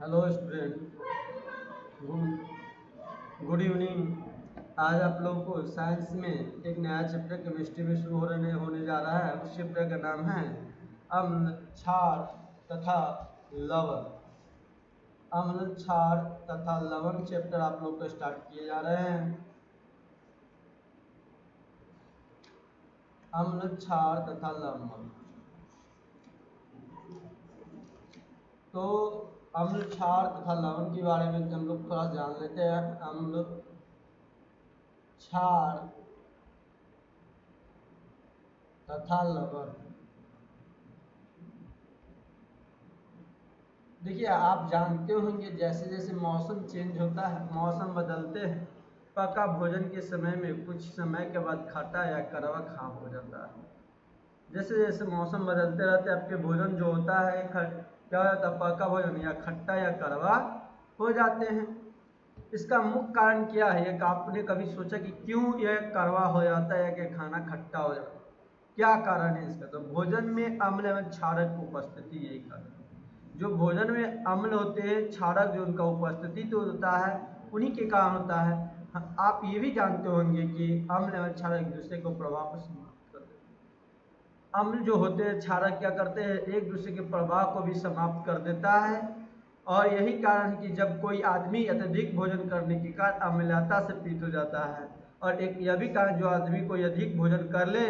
Hello student, good good evening. आज आप लोगों को साइंस में एक नया चैप्टर केमिस्ट्री में शुरू होने जा रहा है। उस चैप्टर का नाम है अम्ल, क्षार तथा लवण। अम्ल, क्षार तथा लवण चैप्टर आप लोग को स्टार्ट किए जा रहे हैं। अम्ल, क्षार तथा लवण। तो अम्ल, क्षार तथा लवण के बारे में हम लोग थोड़ा जान लेते हैं। अम्ल, क्षार तथा लवण। देखिए, आप जानते होंगे जैसे जैसे मौसम चेंज होता है, मौसम बदलते हैं, पका भोजन के समय में कुछ समय के बाद खट्टा या कड़वा खाम हो जाता है। जैसे जैसे मौसम बदलते रहते हैं, आपके भोजन जो होता है क्या हो जाता है, पका भोजन या खट्टा या कड़वा हो जाते हैं। इसका मुख्य कारण क्या है, ये आपने कभी सोचा कि क्यों यह कड़वा हो जाता है या कि खाना खट्टा हो जाता है? क्या कारण है इसका? तो भोजन में अम्ल एवं क्षारक की उपस्थिति, यही कारण है। जो भोजन में अम्ल होते हैं, क्षारक जो उनका उपस्थिति तो होता है, उन्हीं के कारण होता है। आप ये भी जानते होंगे कि अम्ल एवं क्षारक एक दूसरे को प्रभाव को समाप्त कर देते हैं। अम्ल जो होते हैं, क्षारक क्या करते हैं, एक दूसरे के प्रभाव को भी समाप्त कर देता है। और यही कारण है कि जब कोई आदमी अत्यधिक भोजन करने के कारण अम्लता से पीड़ित हो जाता है। और एक यह भी कारण, जो आदमी कोई अधिक भोजन कर ले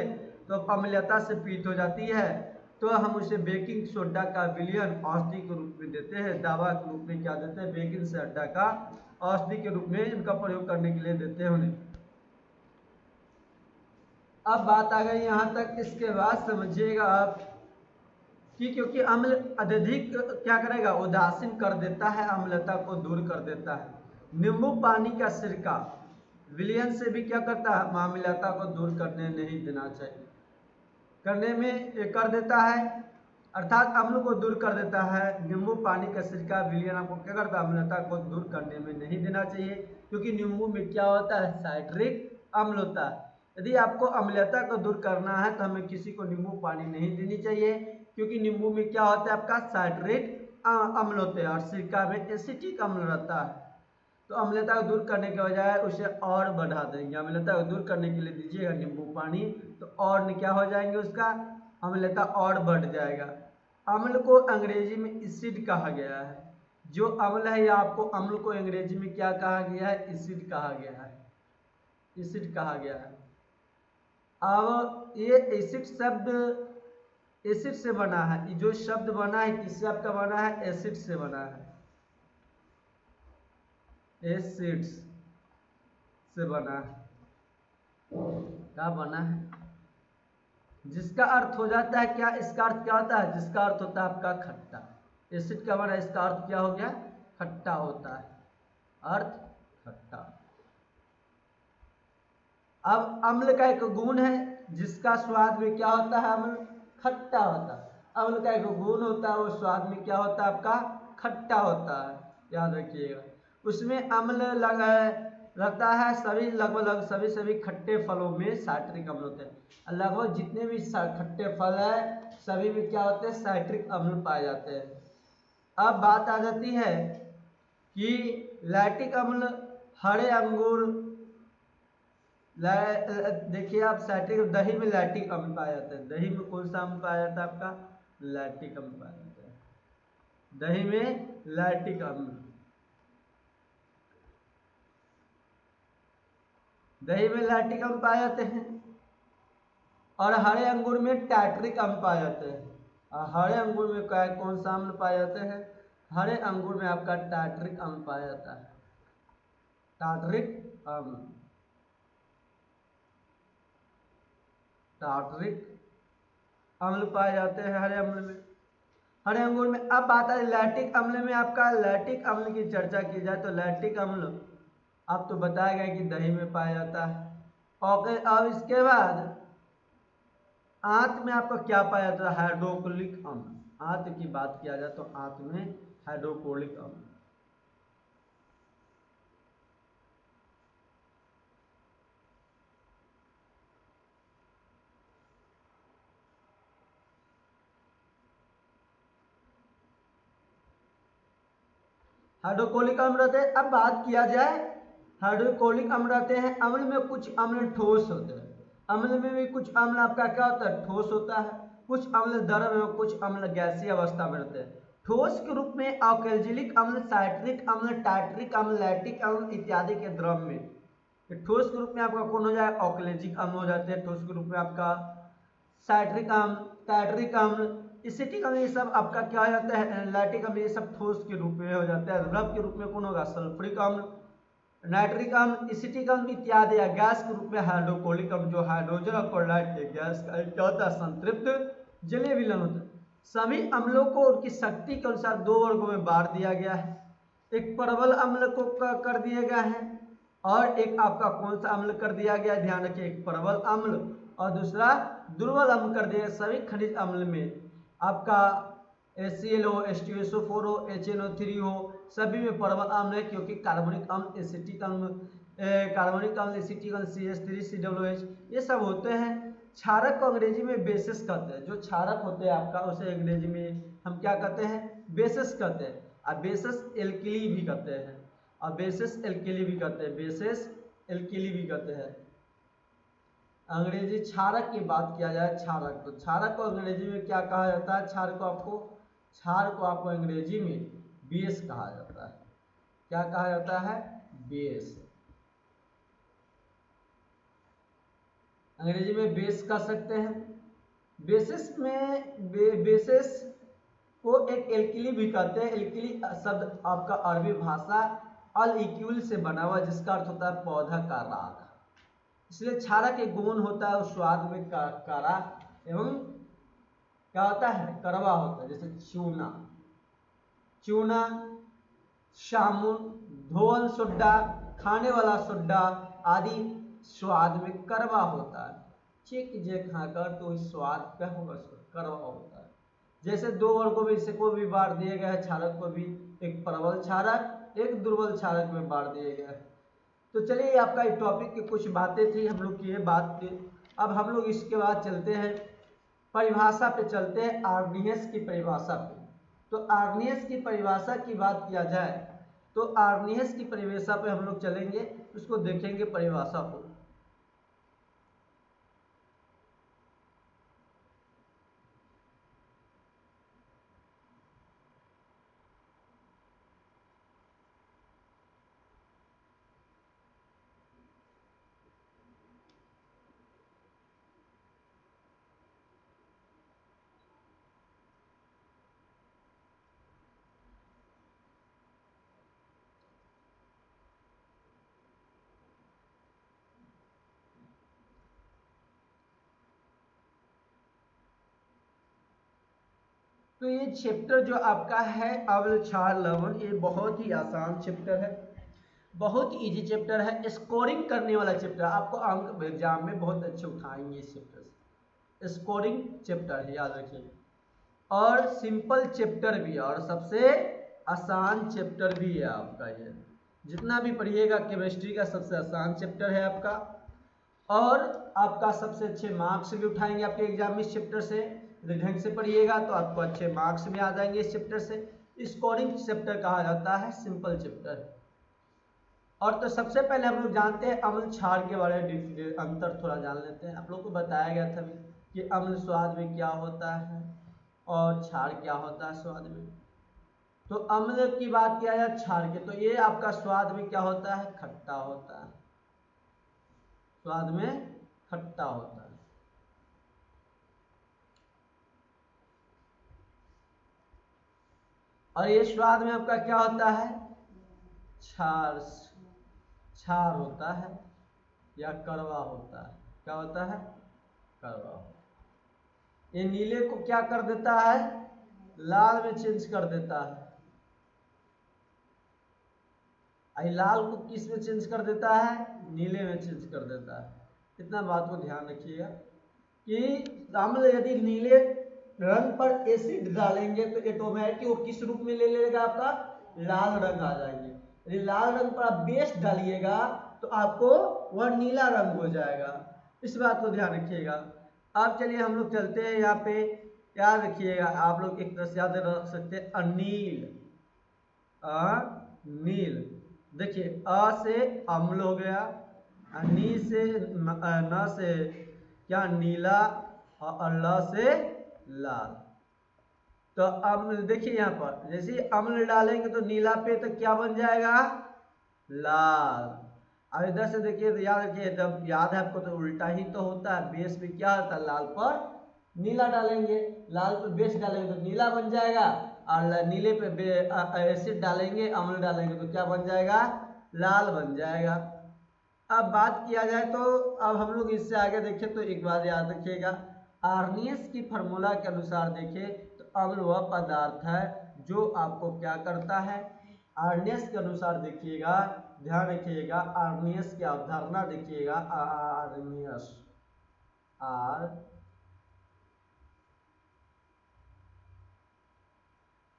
तो अम्लता से पीड़ित हो जाती है, तो हम उसे बेकिंग सोडा का विलयन औषधि के रूप में देते हैं, दवा के रूप में क्या देते हैं, बेकिंग सोडा का औषधि के रूप में इनका प्रयोग करने के लिए देते हैं उन्हें। अब बात आ गई यहाँ तक। इसके बाद समझिएगा आप कि क्योंकि अम्ल अत्यधिक क्या करेगा, उदासीन कर देता है, अम्लता को दूर कर देता है। नींबू पानी का सिरका विलयन से भी क्या करता है, अम्लता को दूर करने नहीं देना चाहिए, करने में कर देता है, अर्थात अम्ल को दूर कर देता है। नींबू पानी का सिरका विलयन आपको क्या करता है, अम्लता को दूर करने में नहीं देना चाहिए, क्योंकि नींबू में क्या होता है, साइट्रिक अम्ल होता है। यदि आपको अम्लता को दूर करना है तो हमें किसी को नींबू पानी नहीं देनी चाहिए, क्योंकि नींबू में क्या होता है, आपका साइट्रिक अम्ल होते हैं और सिरका में एसिटिक अम्ल रहता है। तो अम्लता को दूर करने के बजाय उसे और बढ़ा देंगे। अम्लता को दूर करने के लिए दीजिएगा नींबू पानी, तो और क्या हो जाएंगे, उसका अम्लता और बढ़ जाएगा। अम्ल को अंग्रेजी में एसिड कहा गया है। जो अम्ल है, या आपको अम्ल को अंग्रेजी में क्या कहा गया है, एसिड कहा गया है, एसिड कहा गया है। अब ये एसिड शब्द एसिड से बना है, जो शब्द बना है किससे आपका बना है, एसिड से बना है, एसिड्स से बना है। क्या बना है, जिसका अर्थ हो जाता है क्या, इसका अर्थ क्या होता है, जिसका अर्थ होता है आपका खट्टा। एसिड का बना, इसका अर्थ क्या हो गया, खट्टा होता है, अर्थ खट्टा। अब अम्ल का एक गुण है जिसका स्वाद में क्या होता है, अम्ल खट्टा होता है। अम्ल का एक गुण होता है, वो स्वाद में क्या होता है, आपका खट्टा होता है, याद रखिएगा। उसमें अम्ल रहता है, सभी लगभग सभी खट्टे फलों में साइट्रिक अम्ल होते हैं। लगभग जितने भी खट्टे फल है सभी में क्या होते हैं, साइट्रिक अम्ल पाए जाते हैं। अब बात आ जाती है कि लैक्टिक अम्ल, हरे अंगूर, देखिए आप, साइट्रिक दही में लैक्टिक अम्ल पाया जाता है। दही में कौन सा अम्ल पाया जाता है, आपका लैक्टिक अम्ल पाया जाता है, दही में लैक्टिक अम्ल। दही में लैक्टिक अम्ल पाए जाते हैं। और हरे अंगूर में टार्टरिक अम्ल पाए जाते हैं। और हरे अंगूर में कौन सा अम्ल पाए जाते हैं, हरे अंगूर में आपका टार्टरिक अम्ल पाया जाता है, टार्टरिक अम्ल, टार्टरिक अम्ल पाए जाते हैं हरे अम्ल में, हरे अंगूर में। अब बात है लैक्टिक अम्ल में, आपका लैक्टिक अम्ल की चर्चा की जाए तो लैक्टिक अम्ल अब तो बताया गया कि दही में पाया जाता है। और अब इसके बाद आंत में आपका क्या पाया जाता है, हाइड्रोक्लोरिक अम्ल। आंत की बात किया जाए तो आंत में हाइड्रोक्लोरिक अम्ल। हाइड्रोक्लोरिक अम्ल रहते हैं। अब बात किया जाए, हाइड्रोक्लोरिक अम्ल रहते हैं, अम्ल में कुछ अम्ल ठोस होते हैं, अम्ल में भी कुछ अम्ल आपका क्या होता है, ठोस होता है, कुछ अम्ल द्रव में, कुछ अम्ल गैसीय अवस्था में रहते हैं। ठोस के रूप में अल्कैलिक अम्ल, साइट्रिक अम्ल, टाइट्रिक अम्ल, लैक्टिक अम्ल इत्यादि के द्रव में। ठोस के रूप में आपका कौन हो जाए, अल्कैलिक अम्ल हो जाते हैं। ठोस के रूप में आपका साइट्रिक अम्ल, टाइट्रिक अम्ल, एसिटिक अम्ल, ये सब आपका क्या हो जाता है, लैक्टिक अम्ल, ये सब ठोस के रूप में हो जाता है। द्रव के रूप में कौन होगा, सल्फ्यूरिक अम्ल, नाइट्रिक अम्ल, एसिटिक अम्ल इत्यादि। या गैस के रूप में हाइड्रोक्लोरिक अम्ल, जो हाइड्रोजन और क्लोराइड के गैस का क्या होता है, संतृप्त जलीय विलयन होता है। सभी अम्लों को उनकी शक्ति के अनुसार दो वर्गों में बांट दिया गया है। एक प्रबल अम्ल को कर दिया गया है, और एक आपका कौन सा अम्ल कर दिया गया है, ध्यान रखिए, एक प्रबल अम्ल और दूसरा दुर्बल अम्ल कर दिया। सभी खनिज अम्ल में आपका HCl हो, H2SO4 हो, HNO3 हो, सभी में प्रबल अम्ल है, क्योंकि कार्बनिक अम्ल, एसिटिक अम्ल, कार्बनिक अम्ल, एसिटिक अम्ल, CH3COOH ये सब होते हैं। क्षारक को अंग्रेजी में बेसिस कहते हैं। जो क्षारक होते हैं आपका, उसे अंग्रेजी में हम क्या कहते हैं, बेसिस कहते हैं। और बेसिस एल्किली भी कहते हैं, और बेसिस एल्किली भी कहते हैं, बेसिस एल्किली भी कहते हैं। अंग्रेजी क्षारक की बात किया जाए, क्षारक, तो क्षारक को अंग्रेजी में क्या कहा जाता है, क्षार को आपको अंग्रेजी में बेस कहा जाता है। क्या कहा जाता है, बेस। अंग्रेजी में बेस कह सकते हैं। बेसिस में बेसिस को एक एल्किली भी कहते हैं। एल्किली शब्द आपका अरबी भाषा अल इक्यूल से बना हुआ, जिसका अर्थ होता है पौधा का राग। इसलिए क्षारक एक गुण होता है, उस स्वाद में कारा एवं क्या होता है, कड़वा होता है। जैसे चूना, सामुन, धोवन सोडा, खाने वाला सोडा आदि स्वाद में कड़वा होता है। चेक कीजिए खाकर, तो इस स्वाद क्या होगा, कड़वा होता है। जैसे दो वर्गों में इसे को भी बांट दिया गया है, क्षारक को भी, एक प्रबल क्षारक, एक दुर्बल क्षारक में बांट दिया गया है। तो चलिए, आपका इस टॉपिक की कुछ बातें थी, हम लोग की ये बात थी। अब हम लोग इसके बाद चलते हैं परिभाषा पे, चलते हैं आर्नियस की परिभाषा पे। तो आर्नियस की परिभाषा की बात किया जाए, तो आर्नियस की परिभाषा पे हम लोग चलेंगे, उसको देखेंगे परिभाषा को। तो ये चैप्टर जो आपका है अम्ल, क्षार, लवण, ये बहुत ही आसान चैप्टर है, बहुत इजी चैप्टर है, स्कोरिंग करने वाला चैप्टर। आपको अंक एग्जाम में बहुत अच्छे उठाएंगे इस चैप्टर से। स्कोरिंग चैप्टर है, याद रखिए, और सिंपल चैप्टर भी है, और सबसे आसान चैप्टर भी है आपका। ये जितना भी पढ़िएगा, केमिस्ट्री का सबसे आसान चैप्टर है आपका, और आपका सबसे अच्छे मार्क्स भी उठाएंगे आपके एग्जाम में इस चैप्टर से। यदि ढंग से पढ़िएगा तो आपको अच्छे मार्क्स भी आ जाएंगे इस चैप्टर से। स्कोरिंग चैप्टर कहा जाता है, सिंपल चैप्टर। और तो सबसे पहले हम लोग जानते हैं अम्ल क्षार के बारे में, अंतर थोड़ा जान लेते हैं। आप लोग को बताया गया था कि अम्ल स्वाद में क्या होता है और क्षार क्या होता है स्वाद में। तो अम्ल की बात किया जाए क्षार के, तो ये आपका स्वाद में क्या होता है, खट्टा होता है, स्वाद में खट्टा होता है। और ये स्वाद में आपका क्या होता है, क्षार होता है या कड़वा होता है। क्या होता है, कड़वा होता है। ये नीले को क्या कर देता है, लाल में चेंज कर देता है। लाल को किस में चेंज कर देता है, नीले में चेंज कर देता है। इतना बात को ध्यान रखिएगा कि अम्ल यदि नीले रंग पर एसिड डालेंगे तो ऑटोमेटिक वो किस रूप में ले लेगा, आपका लाल रंग आ जाएंगे। यदि लाल रंग पर आप बेस डालिएगा तो आपको वह नीला रंग हो जाएगा। इस बात को ध्यान रखिएगा। अब चलिए हम लोग चलते हैं यहाँ पे, याद रखिएगा, आप लोग एक तरह से याद रख सकते हैं, अनील नील। देखिए अ से अम्ल हो गया, नी से न से क्या नीला, और ल से लाल। तो अम्ल देखिए यहाँ पर जैसे अम्ल डालेंगे तो नीला पे तो क्या बन जाएगा, लाल। अब इधर से देखिए तो याद रखिए, जब याद है आपको तो उल्टा ही तो होता है, बेस पे क्या होता है, लाल पर नीला डालेंगे, लाल पे बेस डालेंगे तो नीला बन जाएगा, और नीले पे एसिड डालेंगे, अम्ल डालेंगे तो क्या बन जाएगा, लाल बन जाएगा। अब बात किया जाए तो अब हम लोग इससे आगे देखें तो एक बात याद रखिएगा, आर्नियस की फार्मूला के अनुसार देखें तो अम्ल वह पदार्थ है जो आपको क्या करता है, आर्नियस के अनुसार देखिएगा, ध्यान रखिएगा, आर्नियस की अवधारणा देखिएगा, आर्नियस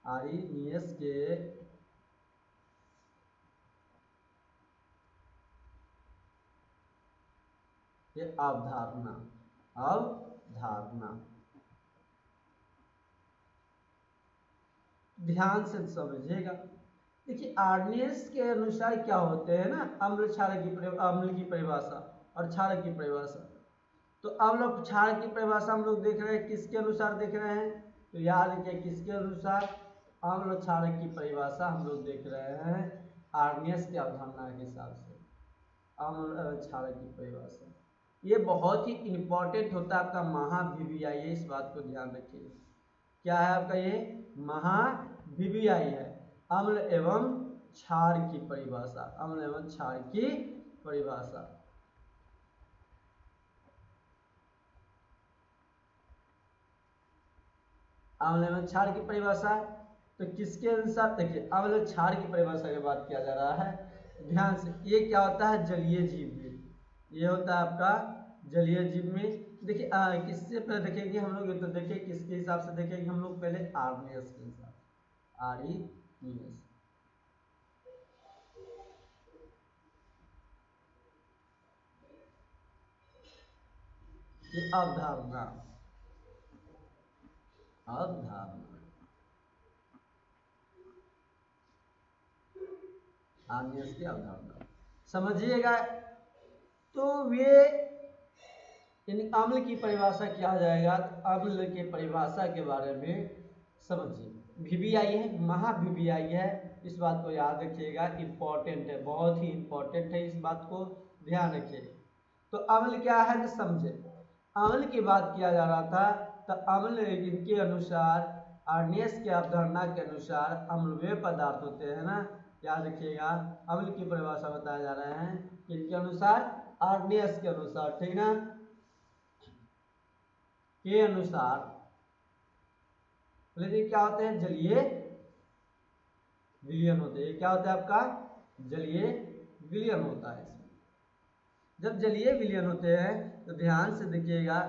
आर्नियस के अवधारणा ध्यान से समझिएगा। देखिए आर्नियस के अनुसार क्या होते हैं ना, अम्ल क्षारक की अम्ल की परिभाषा और क्षारक की परिभाषा। तो अब लोग क्षारक की परिभाषा हम लोग देख रहे हैं, किसके अनुसार देख रहे हैं, तो याद रखिए किसके अनुसार, अम्ल क्षारक की परिभाषा हम लोग देख रहे हैं आर्नियस की अवधारणा के हिसाब से, अम्ल क्षारक की परिभाषा। ये बहुत ही इंपॉर्टेंट होता है आपका महावीवीआई है, इस बात को ध्यान रखिए। क्या है आपका ये महावीवीआई है, अम्ल एवं क्षार की परिभाषा, अम्ल एवं क्षार की परिभाषा। अम्ल एवं क्षार की परिभाषा तो किसके अनुसार, देखिए अम्ल क्षार की परिभाषा की बात किया जा रहा है, ध्यान से। ये क्या होता है, जलीय जीव में, ये होता है आपका जलीय जीव में। देखिए किससे पहले देखेंगे हम लोग, तो देखिए किसके हिसाब से देखेंगे हम लोग, पहले आर्नियस के हिसाब, आर्नियस की अवधारणा, आर्नियस की अवधारणा समझिएगा। तो वे इन अम्ल की परिभाषा किया जाएगा, तो अम्ल की परिभाषा के बारे में समझिए। वीवीआई है, महावीवीआई है, इस बात को याद रखिएगा, इंपॉर्टेंट है, बहुत ही इंपॉर्टेंट है, इस बात को ध्यान रखिए। तो अम्ल क्या है तो समझे, अम्ल की बात किया जा रहा था, तो अम्ल इनके अनुसार, आर्नियस की अवधारणा के अनुसार अम्ल वे पदार्थ होते हैं ना, याद रखिएगा, अम्ल की परिभाषा बताया जा रहे हैं किनके अनुसार, आर्नियस के अनुसार, ठीक ना, के अनुसार। लेकिन क्या होते हैं, जलीय विलयन होते हैं, क्या होता है आपका, जलीय विलयन होता है इसमें। जब जलीय विलयन होते हैं तो ध्यान से देखिएगा,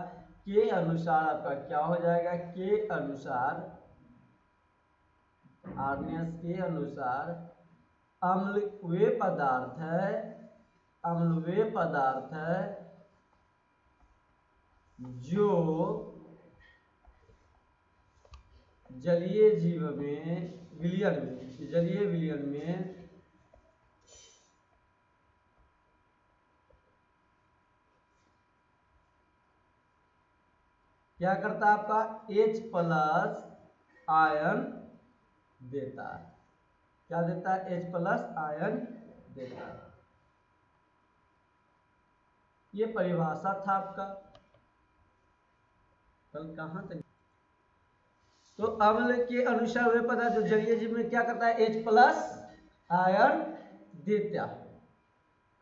के अनुसार आपका क्या हो जाएगा, के अनुसार, आर्नियस के अनुसार अम्ल वे पदार्थ है, अम्ल वे पदार्थ है जो जलीय जीव में, विलयन में, जलीय विलयन में क्या करता है, आपका H+ आयन देता है, क्या देता है, H+ आयन देता है। ये परिभाषा था आपका, कल कहां तक। तो अम्ल के अनुसार वे पदार्थ जो जलीय जीव में क्या करता है, H+ आयन देता है।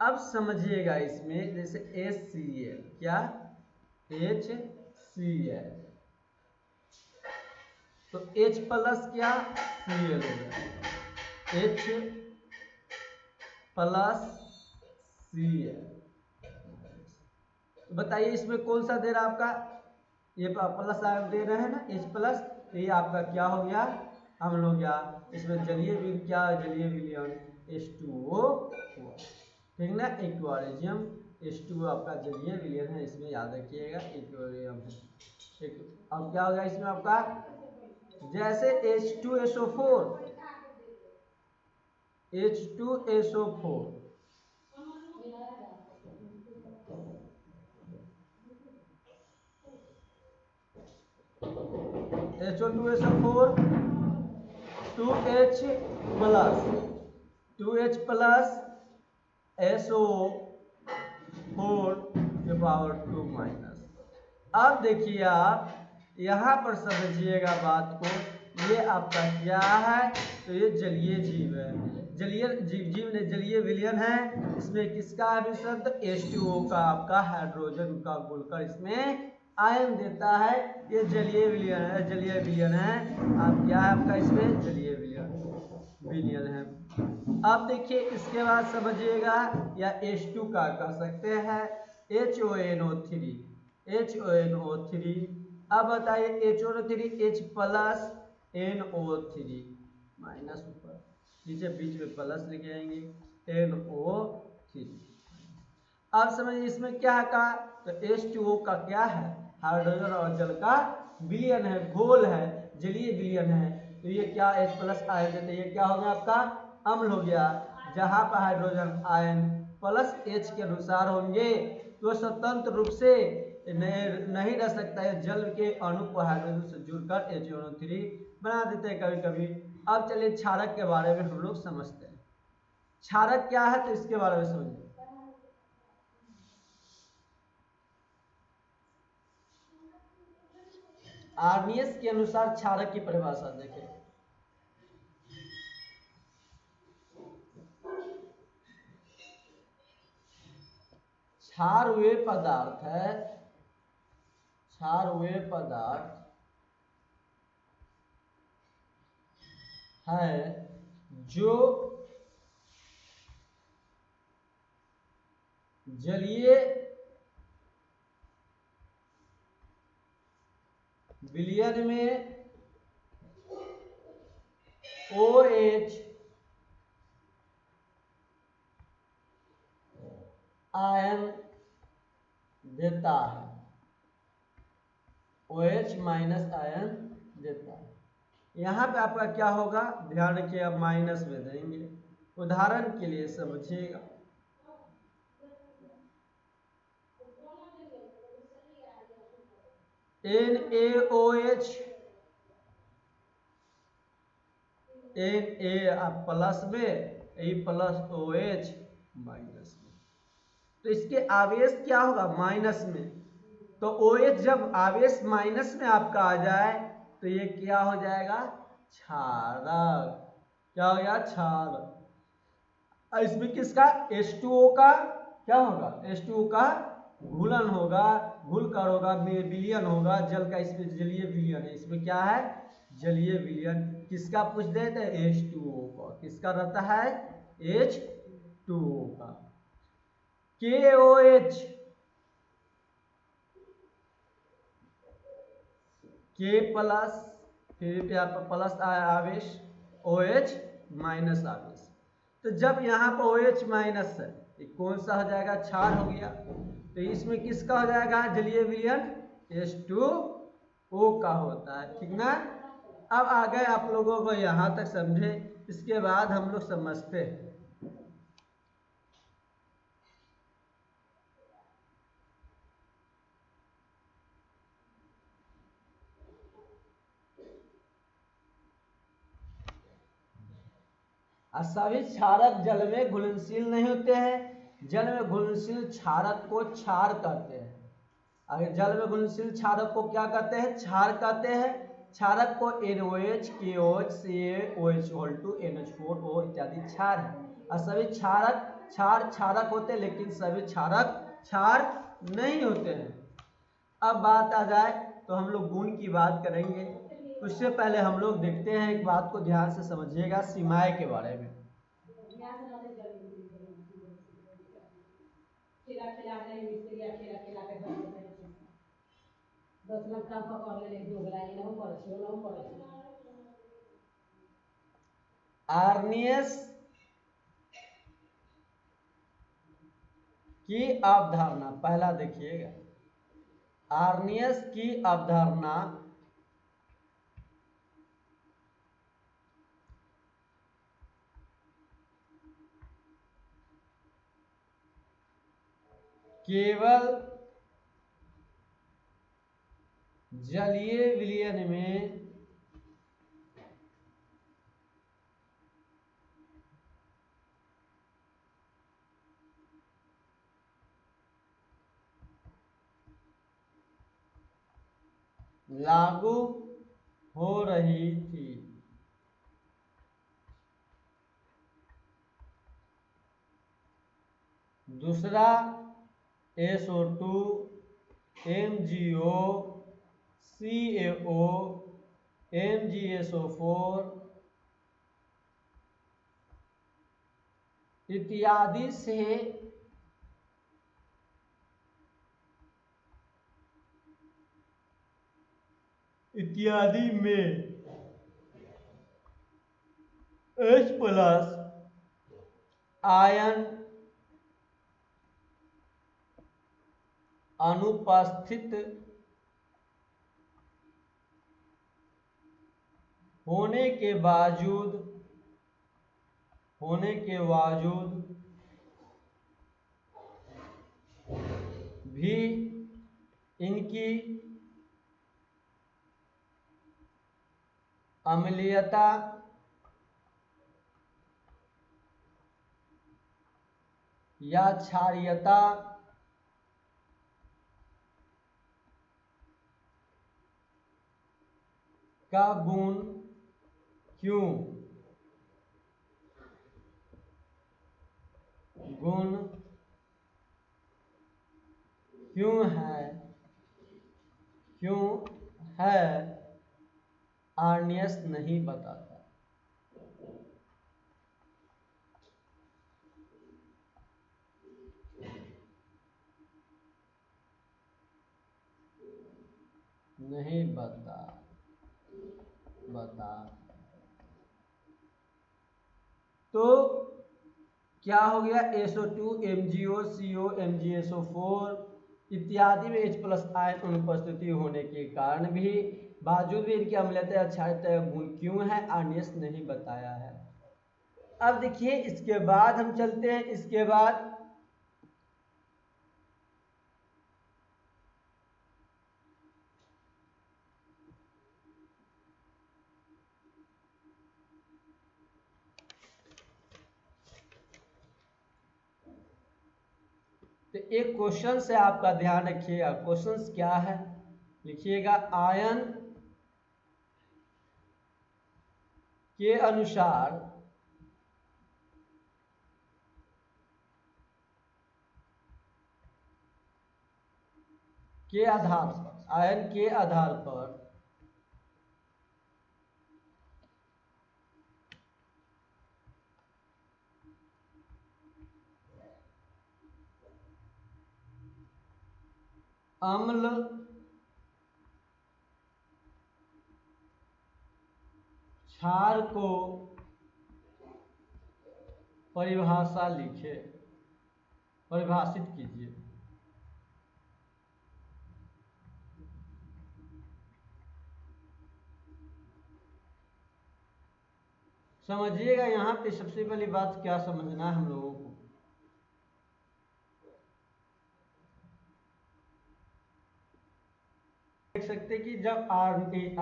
अब समझिएगा इसमें, जैसे HCl, क्या HCl, तो H+ क्या, Cl हो गया, H+ Cl। तो बताइए इसमें कौन सा दे रहा है आपका, ये प्लस आयन दे रहे हैं ना, H+, तो ये आपका क्या हो गया, अम्ल हो गया। इसमें जलीय क्या, जलीय विलयन H2O हुआ, ठीक ना, एक्वारियम H2O आपका जलीय विलयन है, इसमें याद रखिएगा एक्वारियम है। अब क्या हो गया इसमें आपका, जैसे H2SO4, H2SO4, HO2SO4, 2H plus 2H plus SO4 के पावर 2 माइनस। अब देखिए आप यहाँ पर समझिएगा बात को, ये आपका क्या है, तो ये जलीय जीव है, जलीय जीव ने जलीय विलयन है। इसमें किसका अभिशब्द H2O का आपका हाइड्रोजन का घुलकर इसमें आयन देता है। ये जलीय विलयन है, जलीय विलयन है। अब क्या है आपका इसमें जलीय विलयन है। अब देखिए इसके बाद समझिएगा, या H2 का कह सकते हैं HONO3, HONO3। अब बताइए HONO3 H plus NO3 minus, ऊपर नीचे बीच में प्लस लिखे आएंगे NO3। अब समझिए इसमें क्या कहा, तो H2O का क्या है, हाइड्रोजन और जल का विलयन है, घोल है, जलीय विलयन है। तो ये क्या H प्लस आयन देते हैं, ये क्या हो गया आपका अम्ल हो गया। जहां पर हाइड्रोजन आयन प्लस H के अनुसार होंगे तो स्वतंत्र रूप से नहीं रह सकता है, जल के अणु को हाइड्रोजन से जुड़कर HNO3 बना देते हैं कभी कभी। अब चलिए क्षारक के बारे में हम लोग समझते हैं। क्षारक क्या है, तो इसके बारे में समझिए। आर्नियस के अनुसार क्षारक की परिभाषा देखें। क्षार वे पदार्थ है, क्षार वे पदार्थ है जो जलीय विलयन में OH आयन देता है, OH माइनस आयन देता है। यहाँ पे आपका क्या होगा, ध्यान रखिए, अब माइनस में देंगे। उदाहरण के लिए समझिएगा, NaOH, Na प्लस में, E प्लस OH माइनस में, तो इसके आवेश क्या होगा माइनस में। तो OH जब आवेश माइनस में आपका आ जाए तो ये क्या हो जाएगा, क्षारक। क्या हो गया, क्षारक। इसमें किसका H2O का क्या होगा, H2O का घुलन होगा, घुलकर होगा, विलयन होगा जल का, इसमें जलीय विलयन है। इसमें क्या है, जलीय विलयन। किसका पूछ देते हैं, H2O का। किसका रहता है, H2O का। KOH, K प्लस, फिर यहाँ पर प्लस आया आवेश, OH माइनस आवेश। तो जब यहाँ पर OH माइनस है, ये कौन सा हो जाएगा, क्षार हो गया। तो इसमें किसका हो जाएगा जलीय विलयन, H2O का होता है, ठीक ना। अब आ गए आप लोगों को यहाँ तक समझे, इसके बाद हम लोग समझते हैं। सभी क्षारक जल में घुलनशील नहीं होते हैं। जल में घुलनशील क्षारक को क्षार कहते हैं। अगर जल में घुलनशील क्षारक को क्या कहते हैं, क्षार कहते हैं। क्षारक को NOH, KOH, CaOH, NH4O इत्यादि क्षार है। और सभी क्षारक क्षारक होते हैं, लेकिन सभी क्षारक क्षार नहीं होते हैं। अब बात आ जाए तो हम लोग गुण की बात करेंगे। उससे पहले हम लोग देखते हैं, एक बात को ध्यान से समझिएगा, सीमाएं के बारे में। आर्नियस की अवधारणा, पहला देखिएगा, आर्नियस की अवधारणा केवल जलीय विलयन में लागू हो रही थी। दूसरा SO2 MgO CaO MgSO4 इत्यादि से इत्यादि में H+ आयन अनुपस्थित होने के बावजूद भी इनकी अम्लीयता या क्षारीयता का गुण क्यों है आर्नियस नहीं बताता। नहीं बता तो क्या हो गया, SO2 MgO CO MgSO4 इत्यादि में H+ आयन अनुपस्थिति होने के कारण भी बावजूद भी इनकी अम्लता या क्षारीयता गुण क्यों है आर्नियस नहीं बताया है। अब देखिए इसके बाद हम चलते हैं, इसके बाद तो एक क्वेश्चन से आपका ध्यान रखिएगा। क्वेश्चन क्या है लिखिएगा, आयन के अनुसार आयन के आधार पर अम्ल क्षार को परिभाषित कीजिए। समझिएगा यहाँ पे सबसे पहली बात क्या समझना है हम लोगों को, देख सकते कि जब आर्नियस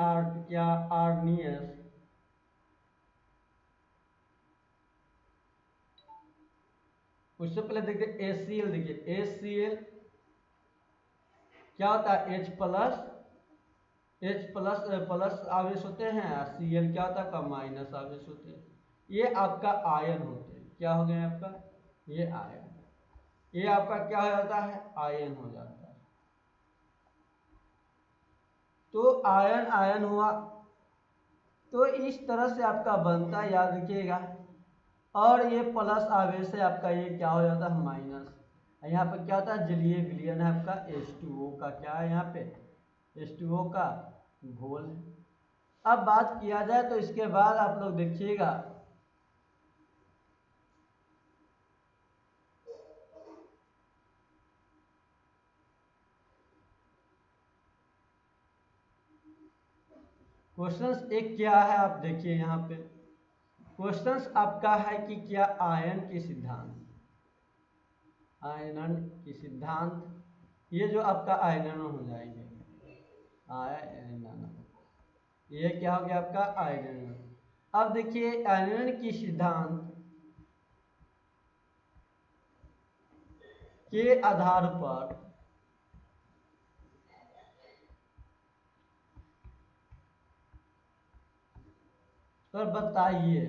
उससे पहले देखिए HCl, देखिए HCl क्या होता है, H प्लस आवेश होते हैं, Cl क्या होता है, माइनस आवेश होते हैं। ये आपका आयन होते हैं, क्या हो गए आपका, ये आयन, ये आपका क्या हो जाता है, आयन हो जाता है। तो आयन हुआ, तो इस तरह से आपका बनता है, याद रखिएगा। और ये प्लस आवेश है आपका, ये क्या हो जाता है, माइनस। यहाँ पे क्या होता है, जलीय विलयन है आपका H2O का, क्या है यहाँ पे, H2O का घोल है। अब बात किया जाए तो इसके बाद आप लोग देखिएगा, क्वेश्चंस एक क्या है, आप देखिए यहाँ पे क्वेश्चंस आपका है कि क्या आयन के सिद्धांत, आयनन की सिद्धांत, ये जो आपका आयनन हो जाएंगे, आयनन, ये क्या हो गया आपका आयनन। अब देखिए आयनन की सिद्धांत के आधार पर बताइए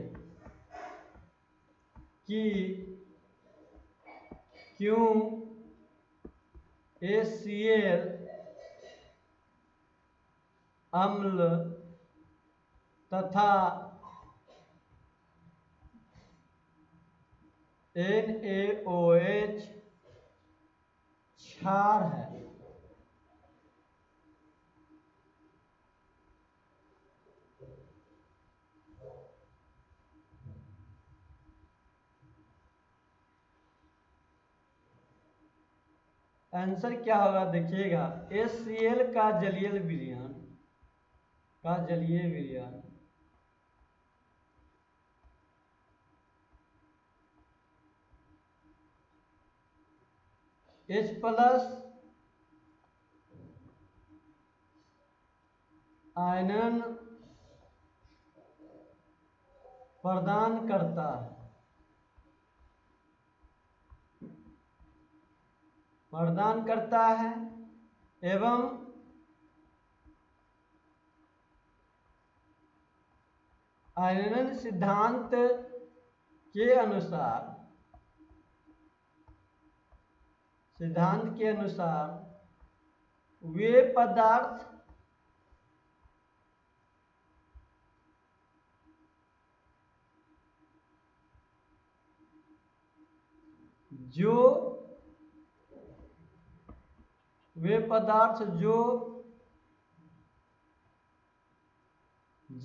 कि क्यों HCl अम्ल तथा NaOH क्षार है। आंसर क्या होगा देखिएगा, HCl का जलीय विलयन H+ आयनन प्रदान करता है एवं आयनन सिद्धांत के अनुसार वे पदार्थ जो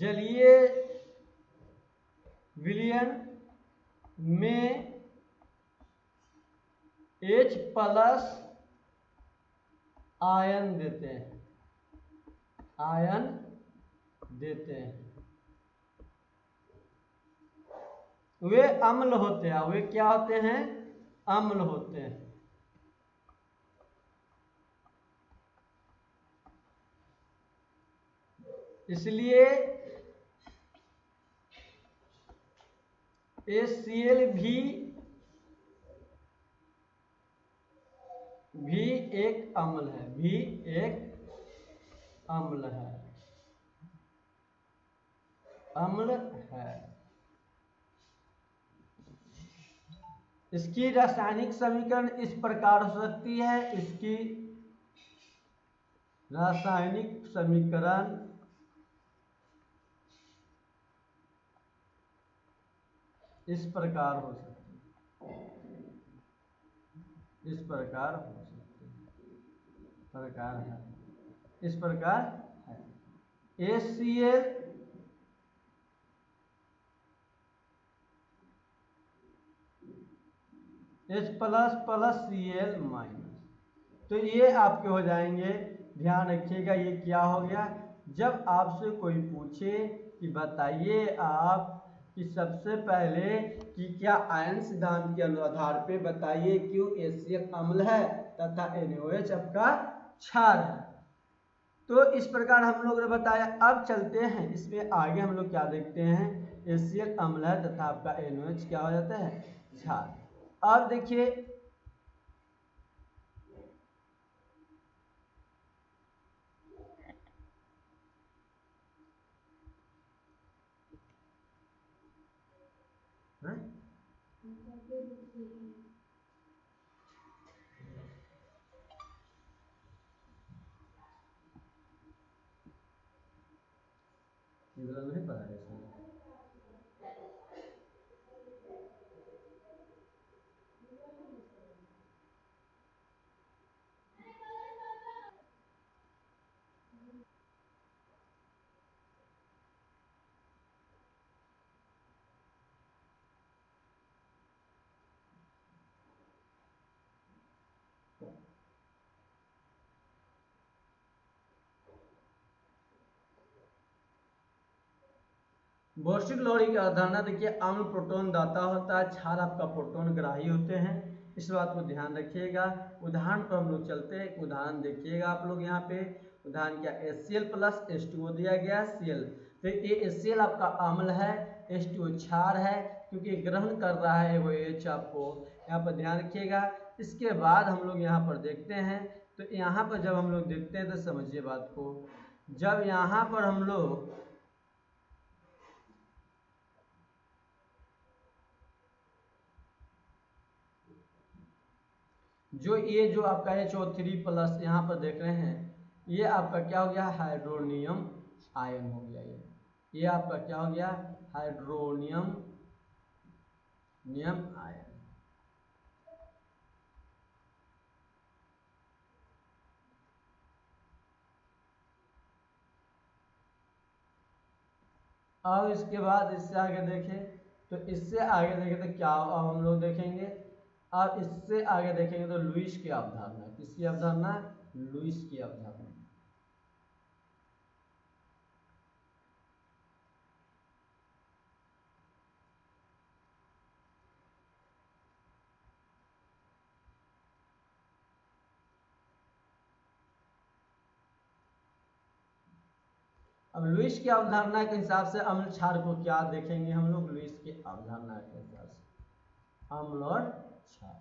जलीय विलयन में H+ आयन देते हैं वे अम्ल होते हैं। वे क्या होते हैं? अम्ल होते हैं। इसलिए HCl भी एक अम्ल है। इसकी रासायनिक समीकरण इस प्रकार हो सकती है। इसकी रासायनिक समीकरण इस प्रकार हो सकती है। इस प्रकार है HCl H++Cl-। तो ये आपके हो जाएंगे। ध्यान रखिएगा ये क्या हो गया। जब आपसे कोई पूछे कि बताइए आप कि सबसे पहले कि क्या आयन सिद्धांत के आधार पे बताइए क्यों HCl अम्ल है तथा NaOH आपका क्षार है, तो इस प्रकार हम लोग ने बताया। अब चलते हैं इसमें आगे, हम लोग क्या देखते हैं, HCl अम्ल है तथा आपका NaOH क्या हो जाता है, क्षार। अब देखिए नहीं पता है बोर्सिक लोहड़ी की अवधारणा देखिए, अम्ल प्रोटॉन दाता होता है, क्षार आपका प्रोटॉन ग्राही होते हैं। इस बात को ध्यान रखिएगा। उदाहरण पर हम लोग चलते हैं। एक उदाहरण देखिएगा आप लोग यहाँ पे। उदाहरण क्या, HCl प्लस H2O दिया गया Cl। तो ये HCl आपका अम्ल है, H2O क्षार है, क्योंकि ग्रहण कर रहा है वो H आपको यहाँ पर ध्यान रखिएगा। इसके बाद हम लोग यहाँ पर देखते हैं, तो यहाँ पर जब हम लोग देखते हैं तो समझिए बात को। जब यहाँ पर हम लोग जो आपका HO3 प्लस यहाँ पर देख रहे हैं, ये आपका क्या हो गया, हाइड्रोनियम आयन हो गया। ये आपका क्या हो गया, हाइड्रोनियम आयन। अब इसके बाद इससे आगे देखें, तो इससे आगे देखें तो क्या अब हम लोग देखेंगे। अब इससे आगे देखेंगे तो लुईस की अवधारणा। किसकी अवधारणा, लुईस की अवधारणा। अब लुईस की अवधारणा के हिसाब से अम्ल क्षार को क्या देखेंगे हम लोग, लुईस की अवधारणा के हिसाब से अम्ल और क्षार।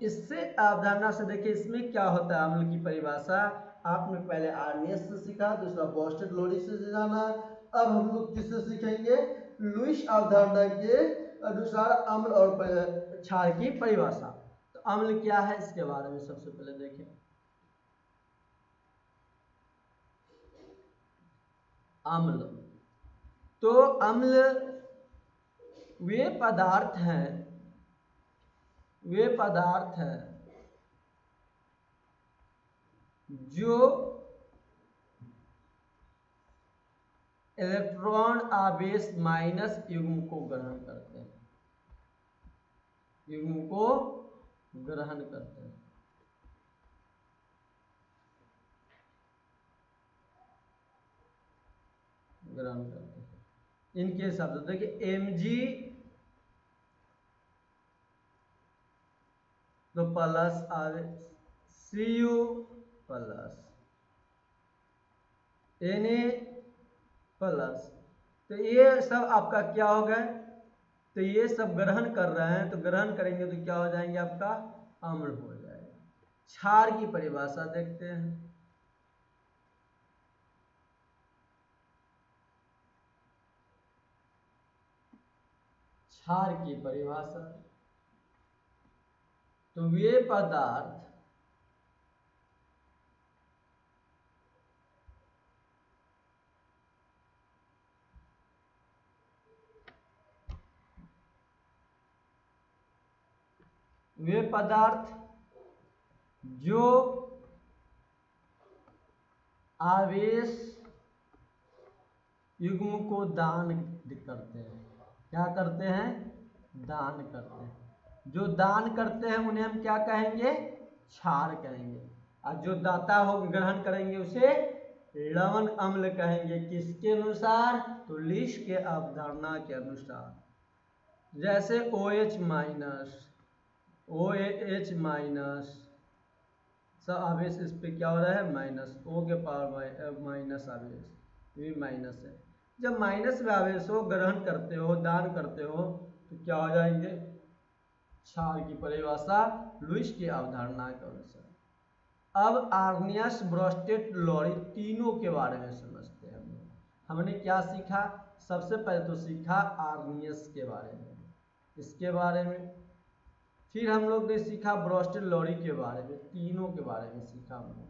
इससे अवधारणा से देखिए इसमें क्या होता है। अम्ल की परिभाषा आपने पहले आर्नियस से सीखा, दूसरा बॉस्टेड लोरी से जाना। अब हम लोग किससे सीखेंगे, लुईस अवधारणा के अनुसार अम्ल और क्षार की परिभाषा। तो अम्ल क्या है इसके बारे में सबसे पहले देखें। अम्ल, तो अम्ल वे पदार्थ हैं जो इलेक्ट्रॉन आवेश माइनस युग्म को ग्रहण करते हैं, युग्म को ग्रहण करते हैं। इनके हिसाब से देखिए Mg तो प्लस आवे, Cu प्लस, Na प्लस, तो ये सब आपका क्या हो गए, तो ये सब ग्रहण कर रहे हैं, तो ग्रहण करेंगे तो क्या हो जाएंगे, आपका अम्ल हो जाएगा। क्षार की परिभाषा देखते हैं। क्षार की परिभाषा, तो वे पदार्थ जो आवेश युग्म को दान करते हैं। क्या करते हैं, दान करते हैं। जो दान करते हैं उन्हें हम क्या कहेंगे, क्षार कहेंगे। और जो दाता हो ग्रहण करेंगे उसे लवण अम्ल कहेंगे। किसके अनुसार, तो लुईस के अवधारणा के अनुसार। जैसे OH माइनस सब आवेश इस पे क्या हो रहा है, माइनस, O के पावर माइनस आवेश, ये माइनस है। जब माइनस में आवेश हो, ग्रहण करते हो, दान करते हो, तो क्या हो जाएंगे, क्षार की परिभाषा लुईस की अवधारणा के अनुसार। अब आर्नियस, ब्रोस्टेड, लोरी तीनों के बारे में समझते हैं हम लोग। हमने क्या सीखा, सबसे पहले तो सीखा आर्नियस के बारे में, इसके बारे में। फिर हम लोग ने सीखा ब्रोस्टेड लोरी के बारे में, तीनों के बारे में सीखा हम लोग।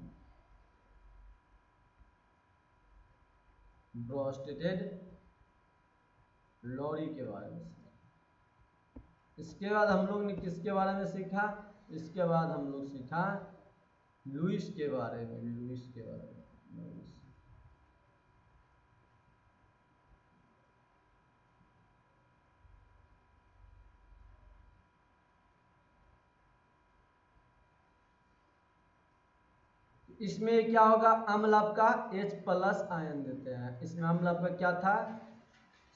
ब्रोस्टेड लोरी के बारे में सीखा। इसके बाद हम लोग ने किसके बारे में सीखा, इसके बाद हम लोग सीखा लुईस के बारे में, लुईस के बारे में। इसमें क्या होगा, अम्ल आपका H प्लस आयन देते हैं। इसमें अम्ल आपका क्या था,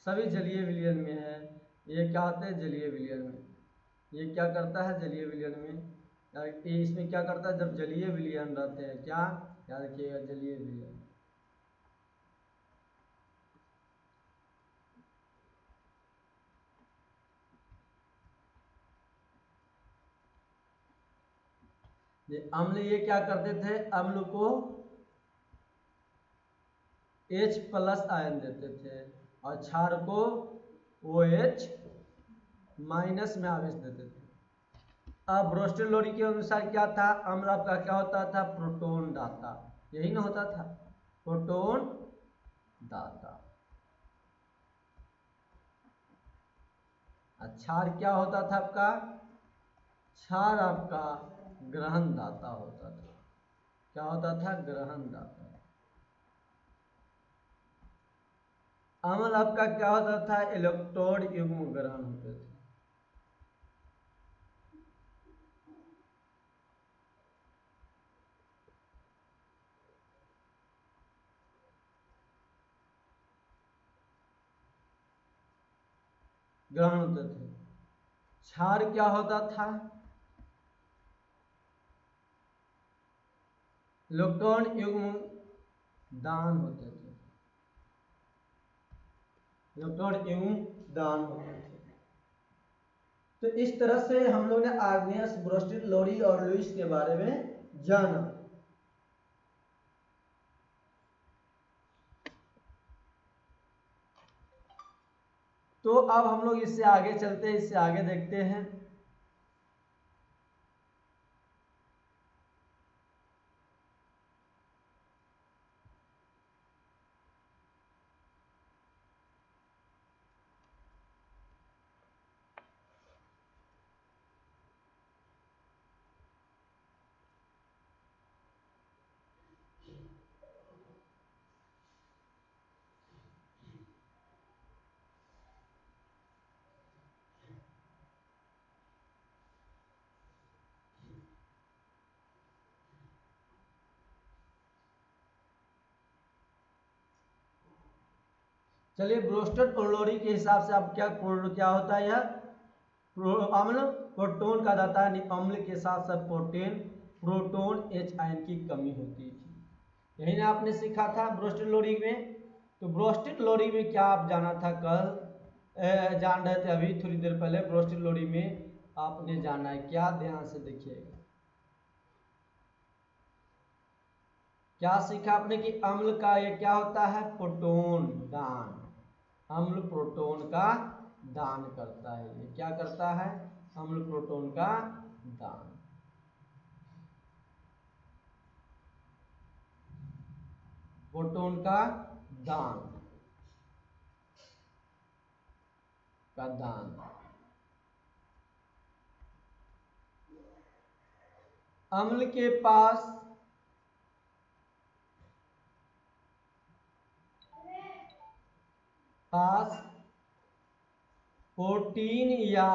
सभी जलीय विलयन में है। ये क्या होते हैं, जलीय विलयन में। ये क्या करता है जलीय विलयन में, ये इसमें क्या करता है जब जलीय विलयन रहते हैं, क्या याद रखिएगा जलीय विलयन। अम्ल ये क्या करते थे, अम्ल को H+ आयन देते थे और क्षार को OH- में आवेश देते थे। अब ब्रोस्टेड लोरी के अनुसार क्या था, अम्ल आपका क्या होता था, प्रोटॉन दाता, यही ना होता था, प्रोटॉन दाता। क्षार क्या होता था आपका, क्षार आपका ग्रहण दाता होता था। क्या होता था, ग्रहण दाता। अम्ल आपका क्या होता था, इलेक्ट्रोड युग्म ग्रहण होते थे। ग्रहण होते थे। क्षार क्या होता था, इलेक्ट्रॉन युग्म दान होते थे, इलेक्ट्रॉन युग्म दान होते थे। तो इस तरह से हम लोग ने आर्नियस, ब्रोस्टेड लोरी और लुईस के बारे में जाना। तो अब हम लोग इससे आगे चलते हैं, इससे आगे देखते हैं। चलिए, ब्रोस्टेड और लोरी के हिसाब से अब क्या होता है, यह अम्ल प्रोटॉन का दाता है, अम्ल के साथ साथ प्रोटॉन H आयन की कमी होती थी। यही ना आपने सीखा था ब्रोस्टेड लोरी में। तो ब्रोस्टेड लोरी में क्या आप जाना था, कल जान रहे थे अभी थोड़ी देर पहले, ब्रोस्टेड लोरी में आपने जाना है क्या, ध्यान से देखिएगा। क्या सीखा आपने कि अम्ल का ये क्या होता है, प्रोटॉन दान। अम्ल प्रोटॉन का दान करता है, ये क्या करता है, अम्ल प्रोटॉन का दान। प्रोटॉन का दान का दान। अम्ल के पास प्रोटीन या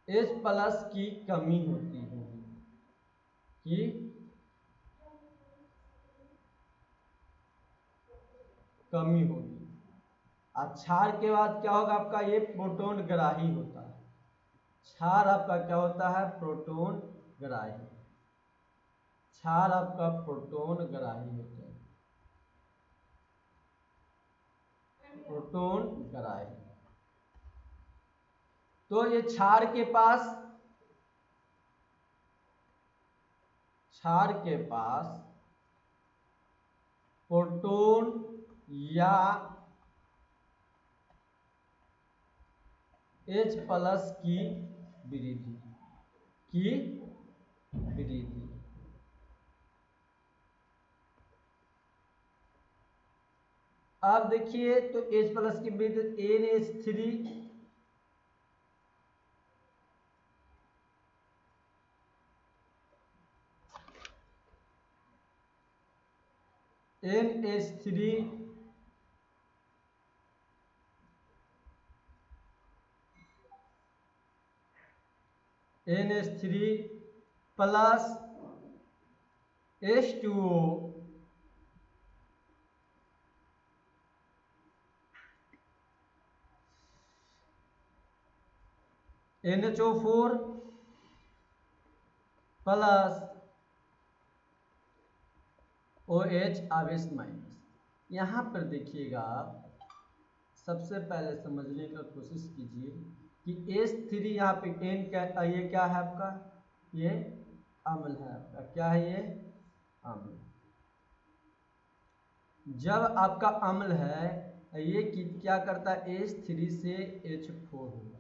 H+ की कमी होती है, कि कमी होगी। क्षार के बाद क्या होगा आपका, ये प्रोटॉन ग्राही होता है। क्षार आपका क्या होता है, प्रोटॉन ग्राही। क्षार आपका प्रोटॉन ग्राही होता है, प्रोटॉन ग्राही। तो ये क्षार के पास प्रोटॉन या H+ की वृद्धि। अब देखिए, तो H+ की वृद्धि NH3 plus H2O NHO4 plus OH आवेश माइनस। यहाँ पर देखिएगा आप सबसे पहले समझने का कोशिश कीजिए कि H3 यहाँ पे N क्या, ये क्या है आपका, ये अम्ल है आपका, क्या है ये अम्ल। जब आपका अम्ल है ये क्या करता है, H3 से H4 होगा,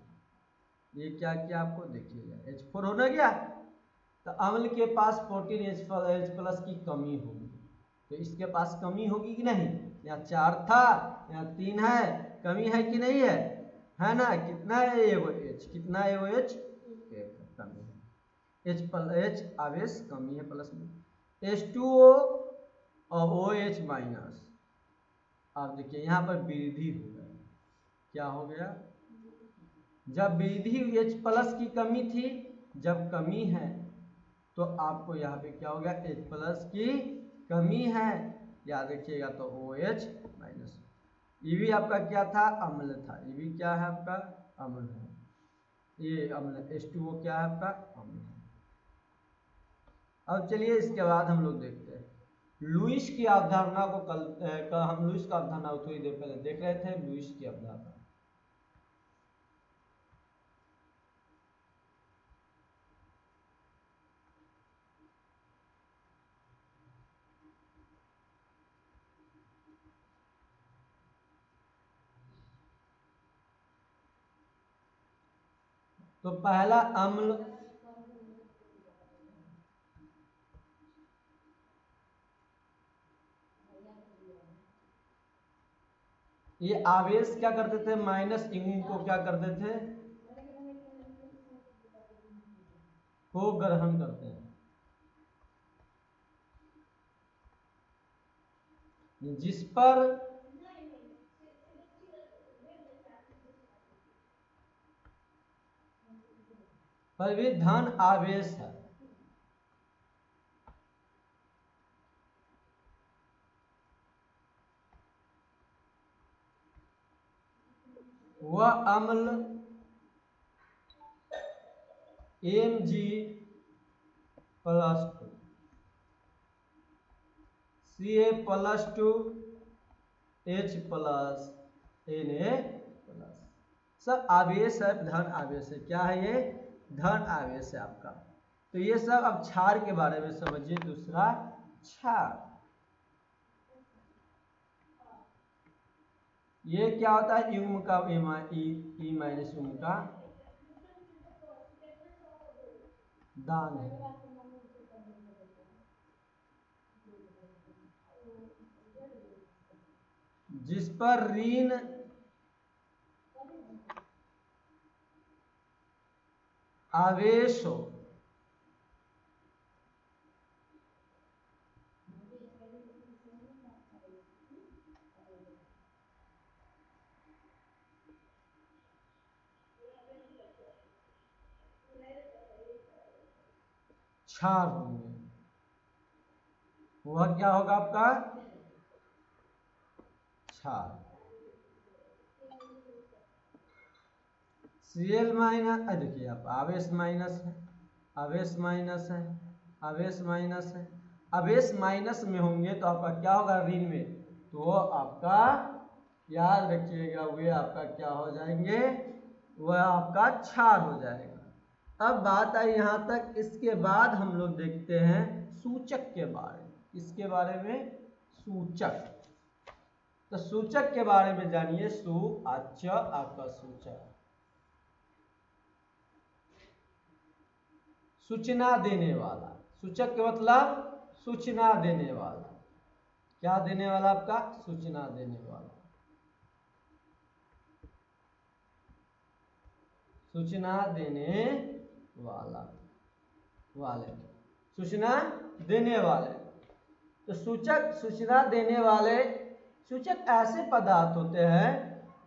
ये क्या किया आपको देखिएगा, H4 होना गया, तो अम्ल के पास प्रोटीन H प्लस की कमी होगी, तो इसके पास कमी होगी कि नहीं, यहाँ 4 था यहाँ 3 है, कमी है कि नहीं है ना, कितना है एगो H, कितना है एगो H, एक कमी है, H आवेश कमी है प्लस में, H2O और OH माइनस। अब देखिए यहाँ पर वृद्धि हो गया, क्या हो गया, जब वृद्धि H प्लस की कमी थी, जब कमी है तो आपको यहाँ पे क्या हो गया, H प्लस की कमी है, याद रखिएगा, तो OH माइनस। ये भी आपका क्या था, अम्ल था, ये भी क्या है आपका अम्ल है, ये अम्ल H2O क्या है आपका अम्ल है। अब चलिए इसके बाद हम लोग देखते हैं लुईस की अवधारणा को। कल हम लुईस का अवधारणा थोड़ी देर पहले देख रहे थे, लुईस की अवधारणा। तो पहला अम्ल, ये आवेश क्या करते थे, माइनस इनको क्या करते थे, को ग्रहण करते हैं, जिस पर भी धन आवेश है, वह अम्ल Mg plus 2 Ca plus 2 H plus Na plus. सब आवेश है, धन आवेश है, क्या है ये धन आवेश है आपका। तो ये सब अब क्षार के बारे में समझिए। दूसरा क्षार, ये क्या होता है, युग्म का ई माइनस युग्म का दान है, जिस पर ऋण आवेश हो, क्षार होंगे। वह क्या होगा आपका क्षार। Cl माइनस, देखिए आप आवेश माइनस है, आवेश माइनस है, आवेश माइनस है, आवेश माइनस में होंगे तो आपका क्या होगा ऋण में, तो आपका याद रखिएगा वे आपका क्या हो जाएंगे, वह आपका क्षार हो जाएगा। अब बात आई यहाँ तक। इसके बाद हम लोग देखते हैं सूचक के बारे में। इसके बारे में सूचक, तो सूचक के बारे में जानिए। सु अच आपका सूचक, सूचना देने वाला। सूचक के मतलब सूचना देने वाला, क्या देने वाला आपका सूचना देने वाला, सूचना देने वाला, वाले, सूचना देने वाले। तो सूचक सूचना देने वाले, सूचक ऐसे पदार्थ होते हैं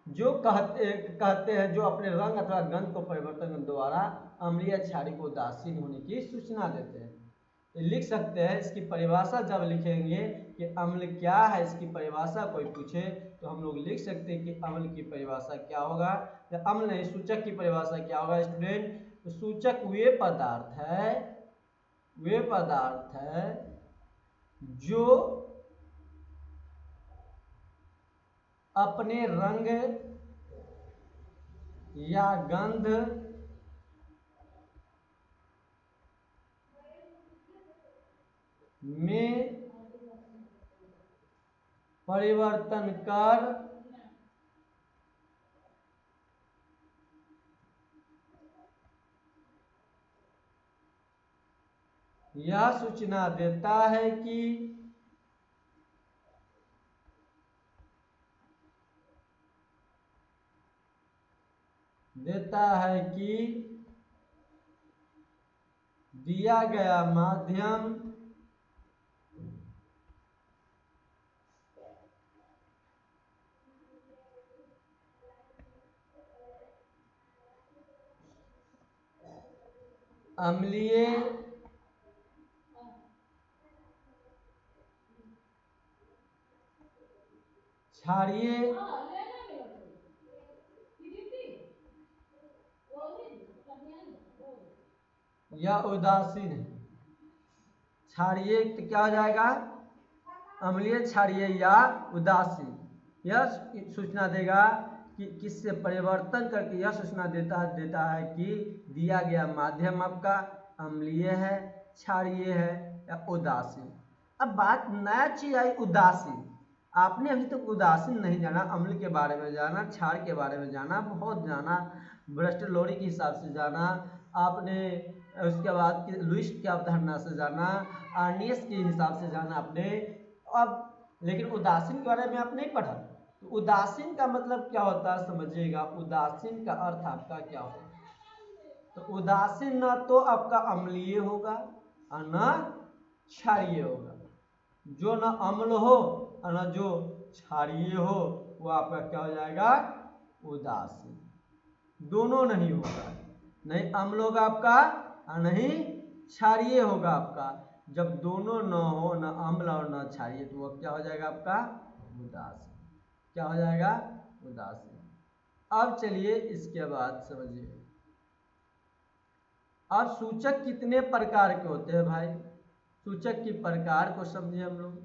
जो कहते हैं जो अपने रंग अथवा गंध को परिवर्तन द्वारा अम्लीय क्षारीय को उदासीन होने की सूचना देते हैं। लिख सकते हैं इसकी परिभाषा, जब लिखेंगे कि अम्ल क्या है, इसकी परिभाषा कोई पूछे तो हम लोग लिख सकते हैं कि अम्ल की परिभाषा क्या होगा, अम्ल नहीं सूचक की परिभाषा क्या होगा स्टूडेंट। तो सूचक वे पदार्थ है जो अपने रंग या गंध में परिवर्तन कर यह सूचना देता है कि दिया गया माध्यम अम्लीय, क्षारीय या उदासीन है। क्षारीय तो क्या हो जाएगा, अम्लीय, क्षारीय या उदासीन। यह सूचना देगा कि किससे परिवर्तन करके यह सूचना देता है कि दिया गया माध्यम आपका अम्लीय है, क्षारीय है या उदासीन। अब बात नया चीज आई उदासीन। आपने अभी तक उदासीन नहीं जाना, अम्ल के बारे में जाना, क्षार के बारे में जाना, बहुत जाना, ब्रेस्टलोरी के हिसाब से जाना आपने, उसके बाद लुईस की अवधारणा से जाना, आर्नियस के हिसाब से जाना आपने। अब लेकिन उदासीन के बारे में आप नहीं पढ़ा। तो उदासीन का मतलब क्या होता है समझिएगा, उदासीन का अर्थ आपका क्या होता है। तो उदासीन न तो आपका अम्लीय होगा और न क्षारीय होगा। जो न अम्ल हो और न जो क्षारीय हो वो आपका क्या हो जाएगा, उदासीन। दोनों नहीं होगा, नहीं अम्ल होगा आपका और नहीं क्षारीय होगा आपका। जब दोनों न हो, न अम्ल और न क्षारीय, तो वो क्या हो जाएगा आपका, उदासीन। क्या हो जाएगा, उदासीन। अब चलिए इसके बाद समझिए, अब सूचक कितने प्रकार के होते हैं भाई। सूचक के प्रकार को समझिए हम लोग,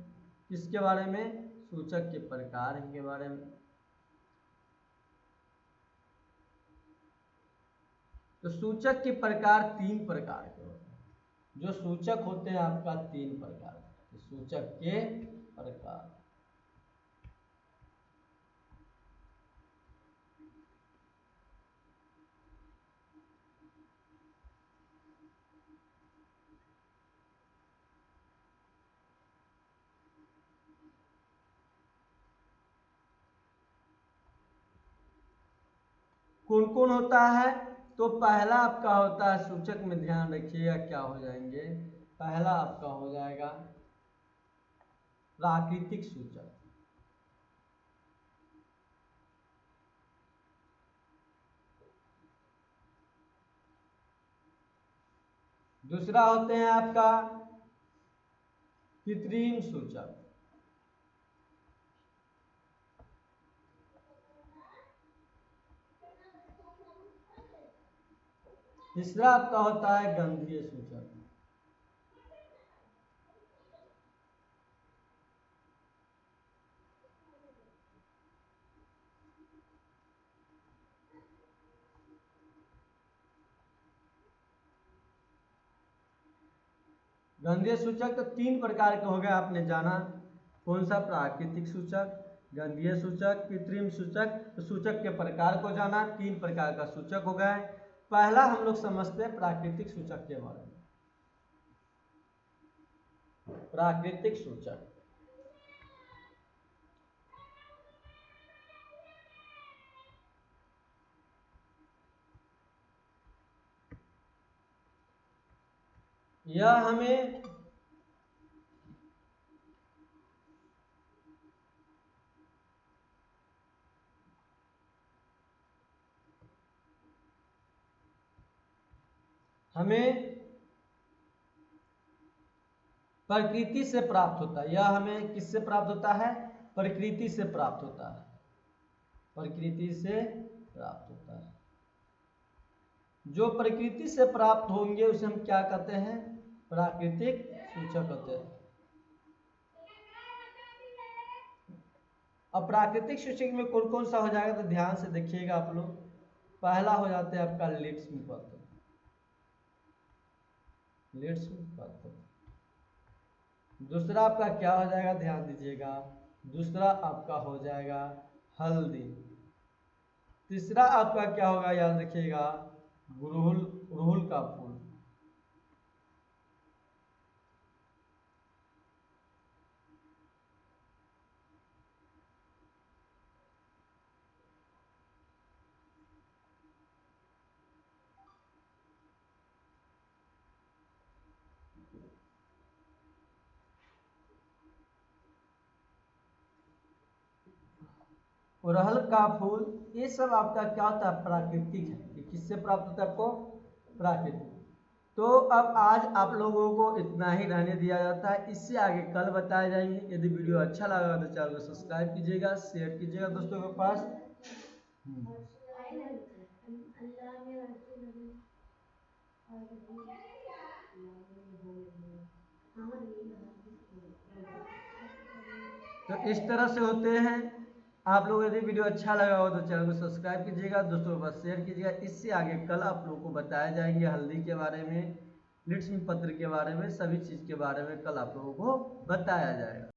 किसके बारे में, सूचक के प्रकार के बारे में। तो सूचक के प्रकार 3 प्रकार के होते हैं। जो सूचक होते हैं आपका 3 प्रकार के सूचक के प्रकार। कौन कौन होता है, तो पहला आपका होता है सूचक में ध्यान रखिएगा क्या हो जाएंगे। पहला आपका हो जाएगा प्राकृतिक सूचक। दूसरा होते हैं आपका कृत्रिम सूचक। तीसरा आपका होता है गंधीय सूचक। गंधीय सूचक तो 3 प्रकार के हो गए, आपने जाना कौन सा, प्राकृतिक सूचक, गंधीय सूचक, कृत्रिम सूचक। तो सूचक के प्रकार को जाना, 3 प्रकार का सूचक हो गए। पहला हम लोग समझते हैं प्राकृतिक सूचक के बारे में। प्राकृतिक सूचक यह हमें प्रकृति से प्राप्त होता है। यह हमें किससे प्राप्त होता है, प्रकृति से प्राप्त होता है, प्रकृति से प्राप्त होता है। जो प्रकृति से प्राप्त होंगे उसे हम क्या कहते हैं, प्राकृतिक सूचक कहते हैं। अब प्राकृतिक सूचक में कौन कौन सा हो जाएगा, तो ध्यान से देखिएगा आप लोग। पहला हो जाता है आपका लिट्मस पत्र, लिट्मस पत्र। दूसरा आपका क्या हो जाएगा, ध्यान दीजिएगा, दूसरा आपका हो जाएगा हल्दी। तीसरा आपका क्या होगा, याद रखिएगा, गुड़हल, गुड़हल का फूल। अड़हुल का फूल, ये सब आपका क्या होता है, प्राकृतिक है। ये किससे प्राप्त होता है आपको, प्राकृतिक। तो अब आज आप लोगों को इतना ही रहने दिया जाता है, इससे आगे कल बताए जाएंगे। यदि वीडियो अच्छा लगा तो चैनल को सब्सक्राइब कीजिएगा, शेयर कीजिएगा दोस्तों के पास। तो इस तरह से होते हैं। आप लोग यदि वीडियो अच्छा लगा हो तो चैनल को सब्सक्राइब कीजिएगा, दोस्तों के पास शेयर कीजिएगा। इससे आगे कल आप लोगों को बताया जाएंगे हल्दी के बारे में, लिट्मस पत्र के बारे में, सभी चीज़ के बारे में कल आप लोगों को बताया जाएगा।